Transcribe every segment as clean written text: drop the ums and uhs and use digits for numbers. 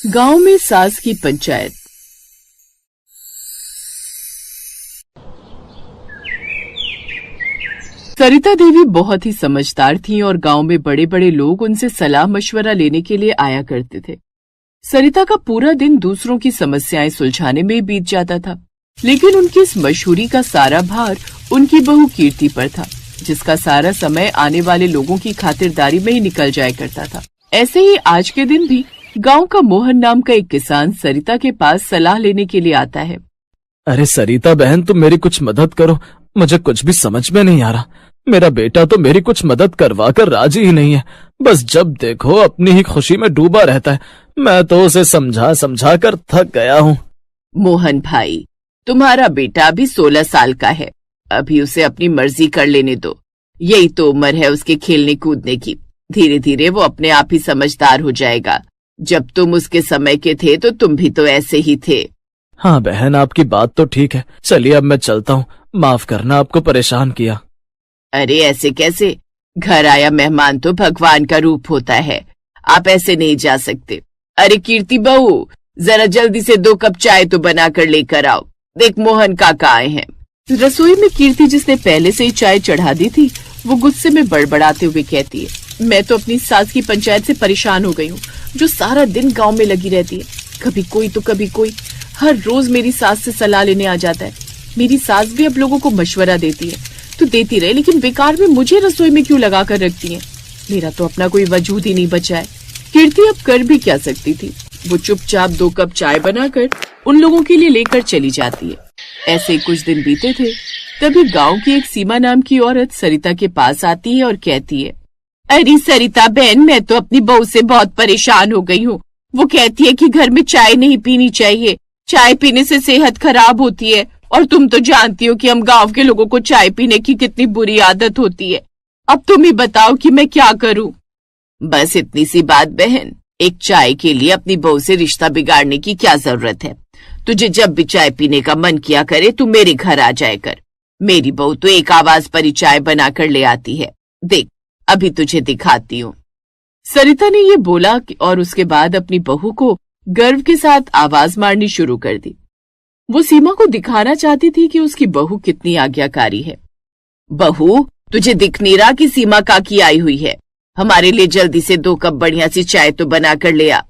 गांव में सास की पंचायत। सरिता देवी बहुत ही समझदार थीं और गांव में बड़े बड़े लोग उनसे सलाह मशवरा लेने के लिए आया करते थे। सरिता का पूरा दिन दूसरों की समस्याएं सुलझाने में बीत जाता था, लेकिन उनकी इस मशहूरी का सारा भार उनकी बहू कीर्ति पर था, जिसका सारा समय आने वाले लोगों की खातिरदारी में ही निकल जाया करता था। ऐसे ही आज के दिन भी गांव का मोहन नाम का एक किसान सरिता के पास सलाह लेने के लिए आता है। अरे सरिता बहन, तुम मेरी कुछ मदद करो, मुझे कुछ भी समझ में नहीं आ रहा। मेरा बेटा तो मेरी कुछ मदद करवा कर राजी ही नहीं है, बस जब देखो अपनी ही खुशी में डूबा रहता है। मैं तो उसे समझा समझा कर थक गया हूँ। मोहन भाई, तुम्हारा बेटा अभी 16 साल का है, अभी उसे अपनी मर्जी कर लेने दो। यही तो उम्र है उसके खेलने कूदने की। धीरे धीरे वो अपने आप ही समझदार हो जाएगा। जब तुम उसके समय के थे तो तुम भी तो ऐसे ही थे। हाँ बहन, आपकी बात तो ठीक है। चलिए अब मैं चलता हूँ, माफ करना आपको परेशान किया। अरे ऐसे कैसे? घर आया मेहमान तो भगवान का रूप होता है, आप ऐसे नहीं जा सकते। अरे कीर्ति बहू, जरा जल्दी से 2 कप चाय तो बना कर लेकर आओ। देख मोहन काका आए हैं। रसोई में कीर्ति, जिसने पहले से ही चाय चढ़ा दी थी, वो गुस्से में बड़बड़ाते हुए कहती है, मैं तो अपनी सास की पंचायत से परेशान हो गई हूँ, जो सारा दिन गांव में लगी रहती है। कभी कोई तो कभी कोई, हर रोज मेरी सास से सलाह लेने आ जाता है। मेरी सास भी अब लोगों को मशवरा देती है तो देती रहे, लेकिन बेकार में मुझे रसोई में क्यों लगा कर रखती है? मेरा तो अपना कोई वजूद ही नहीं बचा है। कीर्ति अब कर भी क्या सकती थी? वो चुपचाप 2 कप चाय बनाकर उन लोगों के लिए लेकर चली जाती है। ऐसे कुछ दिन बीते थे, तभी गांव की एक सीमा नाम की औरत सरिता के पास आती है और कहती है, अरे सरिता बहन, मैं तो अपनी बहू से बहुत परेशान हो गई हूँ। वो कहती है कि घर में चाय नहीं पीनी चाहिए, चाय पीने से सेहत खराब होती है, और तुम तो जानती हो कि हम गांव के लोगों को चाय पीने की कितनी बुरी आदत होती है। अब तुम ही बताओ कि मैं क्या करूं? बस इतनी सी बात बहन, एक चाय के लिए अपनी बहू से रिश्ता बिगाड़ने की क्या जरूरत है? तुझे जब भी चाय पीने का मन किया करे तू मेरे घर आ जाए कर। मेरी बहू तो एक आवाज पर ही चाय बनाकर ले आती है। देख, अभी तुझे दिखाती हूँ। सरिता ने ये बोला और उसके बाद अपनी बहू को गर्व के साथ आवाज मारनी शुरू कर दी। वो सीमा को दिखाना चाहती थी कि उसकी बहू कितनी आज्ञाकारी है। बहू, तुझे दिख नहीं रहा कि सीमा काकी आई हुई है? हमारे लिए जल्दी से 2 कप बढ़िया सी चाय तो बना कर ले आ।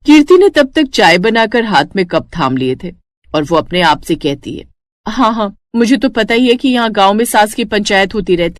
कीर्ति ने तब तक चाय बनाकर हाथ में कप थाम लिए थे और वो अपने आप से कहती है, हाँ हाँ, मुझे तो पता ही है कि यहाँ गांव में सास की पंचायत होती रहती,